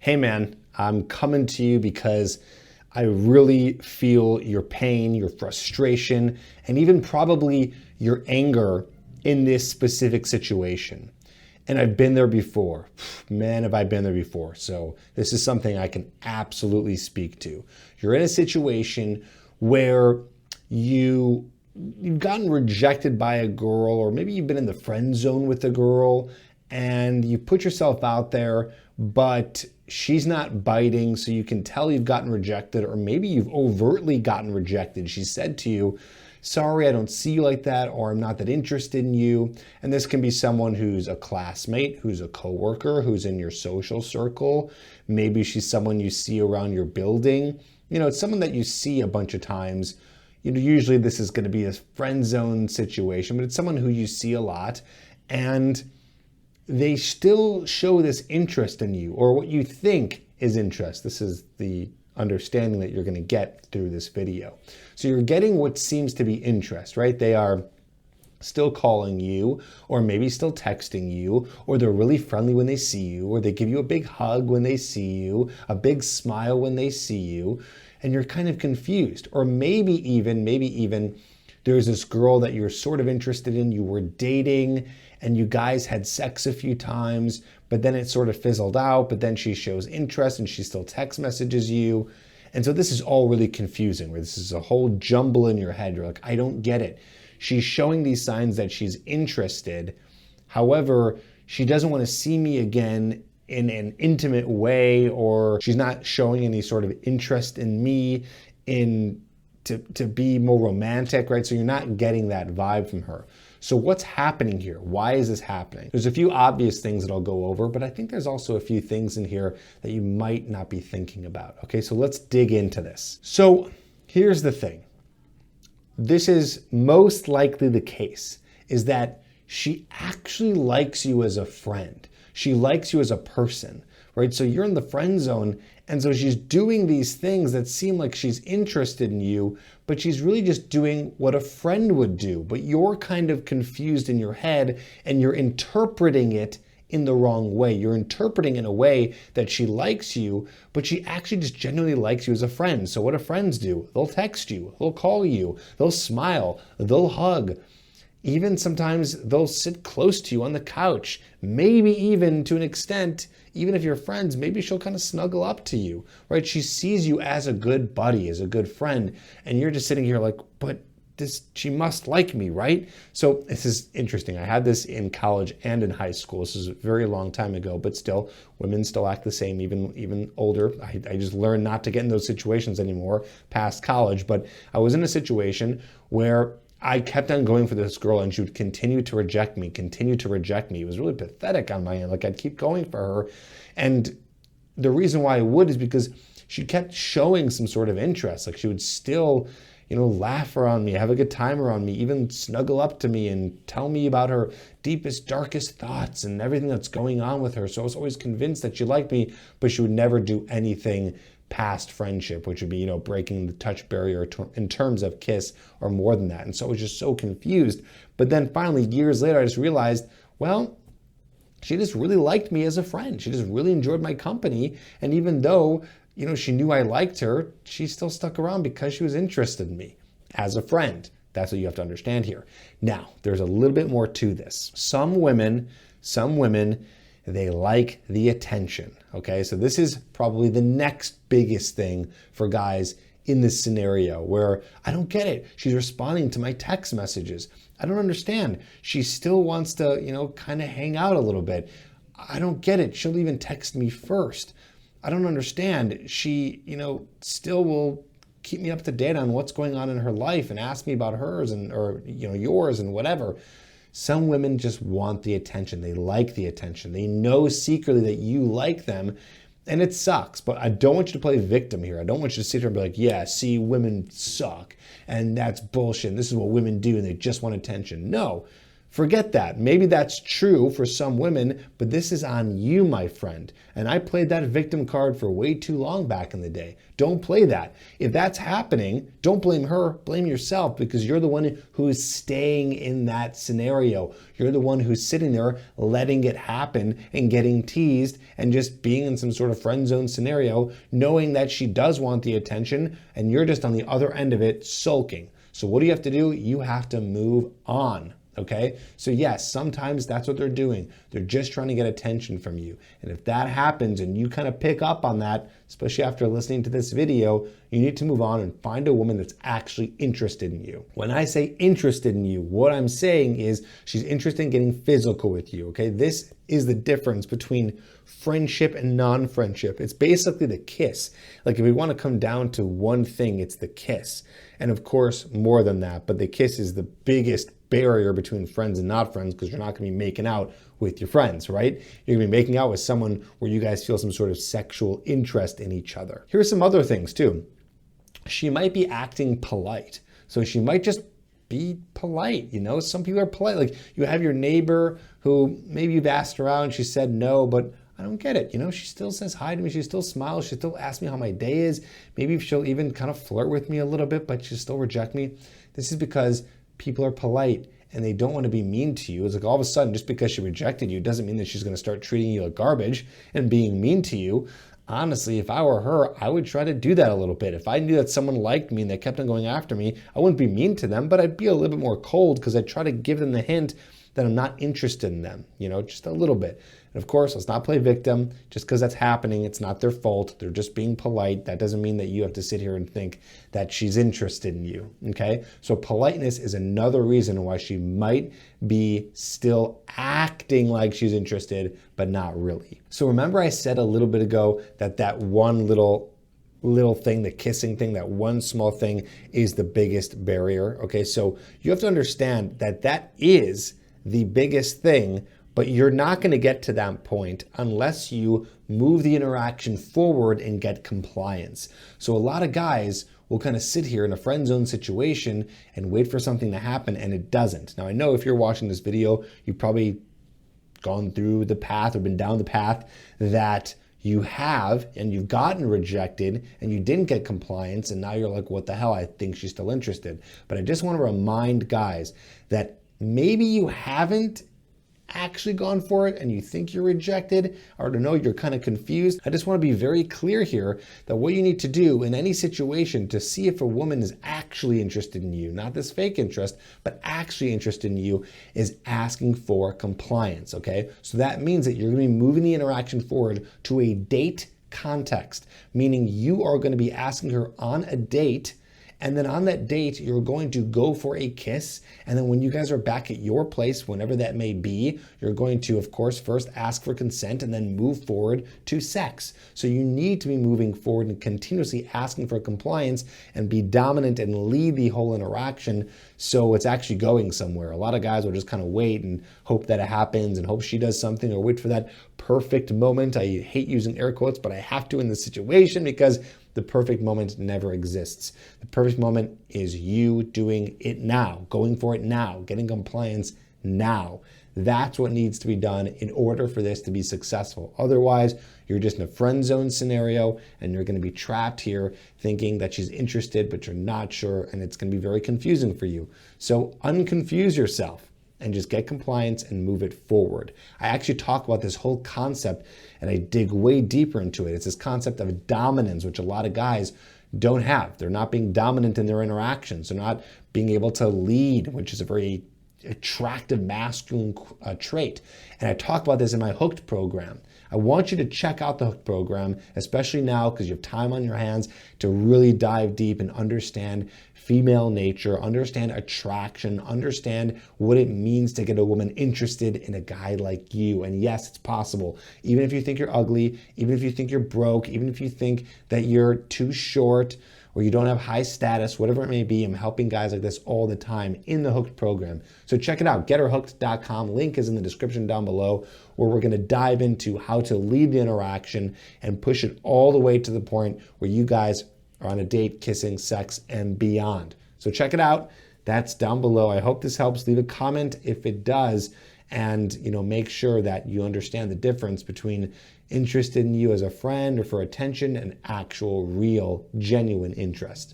Hey man, I'm coming to you because I really feel your pain, your frustration, and even probably your anger in this specific situation. And I've been there before. Man, have I been there before. So this is something I can absolutely speak to. You're in a situation where you've gotten rejected by a girl, or maybe you've been in the friend zone with a girl and you put yourself out there, but she's not biting, so you can tell you've gotten rejected, or maybe you've overtly gotten rejected. She said to you, sorry, I don't see you like that, or I'm not that interested in you. And this can be someone who's a classmate, who's a coworker, who's in your social circle. Maybe she's someone you see around your building. It's someone that you see a bunch of times. Usually this is going to be a friend zone situation, but it's someone who you see a lot, and they still show this interest in you, or what you think is interest. This is the understanding that you're going to get through this video. So you're getting what seems to be interest, right? They are still calling you, or maybe still texting you, or they're really friendly when they see you, or they give you a big hug when they see you, a big smile when they see you, and you're kind of confused. Or maybe even there's this girl that you're sort of interested in, you were dating, and you guys had sex a few times, but then it sort of fizzled out, but then she shows interest and she still text messages you. And so this is all really confusing, where this is a whole jumble in your head. You're like, I don't get it. She's showing these signs that she's interested. However, she doesn't want to see me again in an intimate way, or she's not showing any sort of interest in me to be more romantic, right? So you're not getting that vibe from her. So what's happening here? Why is this happening? There's a few obvious things that I'll go over, but I think there's also a few things in here that you might not be thinking about. Okay, so let's dig into this. So here's the thing. This is most likely the case, is that she actually likes you as a friend. She likes you as a person, right? So you're in the friend zone, and so she's doing these things that seem like she's interested in you, but she's really just doing what a friend would do. But you're kind of confused in your head, and you're interpreting it in the wrong way. You're interpreting in a way that she likes you, but she actually just genuinely likes you as a friend. So what do friends do? They'll text you, they'll call you, they'll smile, they'll hug. Even sometimes they'll sit close to you on the couch. Maybe even to an extent, even if you're friends, maybe she'll kind of snuggle up to you, right? She sees you as a good buddy, as a good friend, and you're just sitting here like, but she must like me, right? So this is interesting. I had this in college and in high school. This is a very long time ago, but still, women still act the same, even older. I just learned not to get in those situations anymore past college, but I was in a situation where I kept on going for this girl, and she would continue to reject me. It was really pathetic on my end. Like, I'd keep going for her. And the reason why I would is because she kept showing some sort of interest. Like, she would still, laugh around me, have a good time around me, even snuggle up to me and tell me about her deepest, darkest thoughts and everything that's going on with her. So I was always convinced that she liked me, but she would never do anything past friendship, which would be, breaking the touch barrier in terms of kiss or more than that. And so I was just so confused. But then finally, years later, I just realized, well, she just really liked me as a friend. She just really enjoyed my company. And even though, she knew I liked her, she still stuck around because she was interested in me as a friend. That's what you have to understand here. Now, there's a little bit more to this. Some women, they like the attention, okay? So this is probably the next biggest thing for guys in this scenario, where I don't get it. She's responding to my text messages. I don't understand. She still wants to, kind of hang out a little bit. I don't get it. She'll even text me first. I don't understand. She, still will keep me up to date on what's going on in her life and ask me about hers or yours and whatever. Some women just want the attention. They like the attention. They know secretly that you like them, and it sucks. But I don't want you to play victim here. I don't want you to sit here and be like, yeah, see, women suck, and that's bullshit. This is what women do, and they just want attention. No, Forget that. Maybe that's true for some women, but this is on you, my friend. And I played that victim card for way too long back in the day. Don't play that. If that's happening, don't blame her, blame yourself, because you're the one who's staying in that scenario. You're the one who's sitting there letting it happen and getting teased and just being in some sort of friend zone scenario, knowing that she does want the attention and you're just on the other end of it sulking. So what do you have to do? You have to move on. Okay, so yes, sometimes that's what they're doing. They're just trying to get attention from you. And if that happens and you kind of pick up on that, especially after listening to this video, you need to move on and find a woman that's actually interested in you. When I say interested in you, what I'm saying is she's interested in getting physical with you. Okay, this is the difference between friendship and non-friendship. It's basically the kiss. Like if we want to come down to one thing, it's the kiss. And of course, more than that, but the kiss is the biggest barrier between friends and not friends, because you're not going to be making out with your friends, right? You're going to be making out with someone where you guys feel some sort of sexual interest in each other. Here's some other things too. She might be acting polite. So she might just be polite. You know, some people are polite. Like you have your neighbor who maybe you've asked her out and she said no, but I don't get it. You know, she still says hi to me. She still smiles. She still asks me how my day is. Maybe she'll even kind of flirt with me a little bit, but she'll still reject me. This is because people are polite and they don't want to be mean to you. It's like all of a sudden, just because she rejected you doesn't mean that she's going to start treating you like garbage and being mean to you. Honestly, if I were her, I would try to do that a little bit. If I knew that someone liked me and they kept on going after me, I wouldn't be mean to them, but I'd be a little bit more cold because I'd try to give them the hint that I'm not interested in them, you know, just a little bit. And of course, let's not play victim. Just because that's happening, it's not their fault. They're just being polite. That doesn't mean that you have to sit here and think that she's interested in you, okay? So politeness is another reason why she might be still acting like she's interested, but not really. So remember I said a little bit ago that that one little thing, the kissing thing, that one small thing is the biggest barrier, okay? So you have to understand that that is the biggest thing, but you're not going to get to that point unless you move the interaction forward and get compliance. So a lot of guys will kind of sit here in a friend zone situation and wait for something to happen, and it doesn't. Now, I know if you're watching this video, you've probably gone through the path or been down the path that you have, and you've gotten rejected and you didn't get compliance, and now you're like, what the hell, I think she's still interested. But I just want to remind guys that maybe you haven't actually gone for it and you think you're rejected, or I don't know, you're kind of confused. I just want to be very clear here that what you need to do in any situation to see if a woman is actually interested in you, not this fake interest, but actually interested in you, is asking for compliance, okay? So that means that you're going to be moving the interaction forward to a date context, meaning you are going to be asking her on a date. And then on that date, you're going to go for a kiss. And then when you guys are back at your place, whenever that may be, you're going to, of course, first ask for consent and then move forward to sex. So you need to be moving forward and continuously asking for compliance and be dominant and lead the whole interaction so it's actually going somewhere. A lot of guys will just kind of wait and hope that it happens and hope she does something, or wait for that perfect moment. I hate using air quotes, but I have to in this situation because the perfect moment never exists. The perfect moment is you doing it now, going for it now, getting compliance now. That's what needs to be done in order for this to be successful. Otherwise, you're just in a friend zone scenario and you're going to be trapped here thinking that she's interested, but you're not sure, and it's going to be very confusing for you. So unconfuse yourself and just get compliance and move it forward. I actually talk about this whole concept and I dig way deeper into it. It's this concept of dominance, which a lot of guys don't have. They're not being dominant in their interactions. They're not being able to lead, which is a very attractive masculine trait. And I talk about this in my Hooked program. I want you to check out the Hooked program, especially now because you have time on your hands to really dive deep and understand female nature, understand attraction, understand what it means to get a woman interested in a guy like you. And yes, it's possible. Even if you think you're ugly, even if you think you're broke, even if you think that you're too short or you don't have high status, whatever it may be, I'm helping guys like this all the time in the Hooked program. So check it out, getherhooked.com. Link is in the description down below, where we're going to dive into how to lead the interaction and push it all the way to the point where you guys are on a date, kissing, sex, and beyond. So check it out. That's down below. I hope this helps. Leave a comment if it does, and make sure that you understand the difference between interested in you as a friend or for attention and actual, real, genuine interest.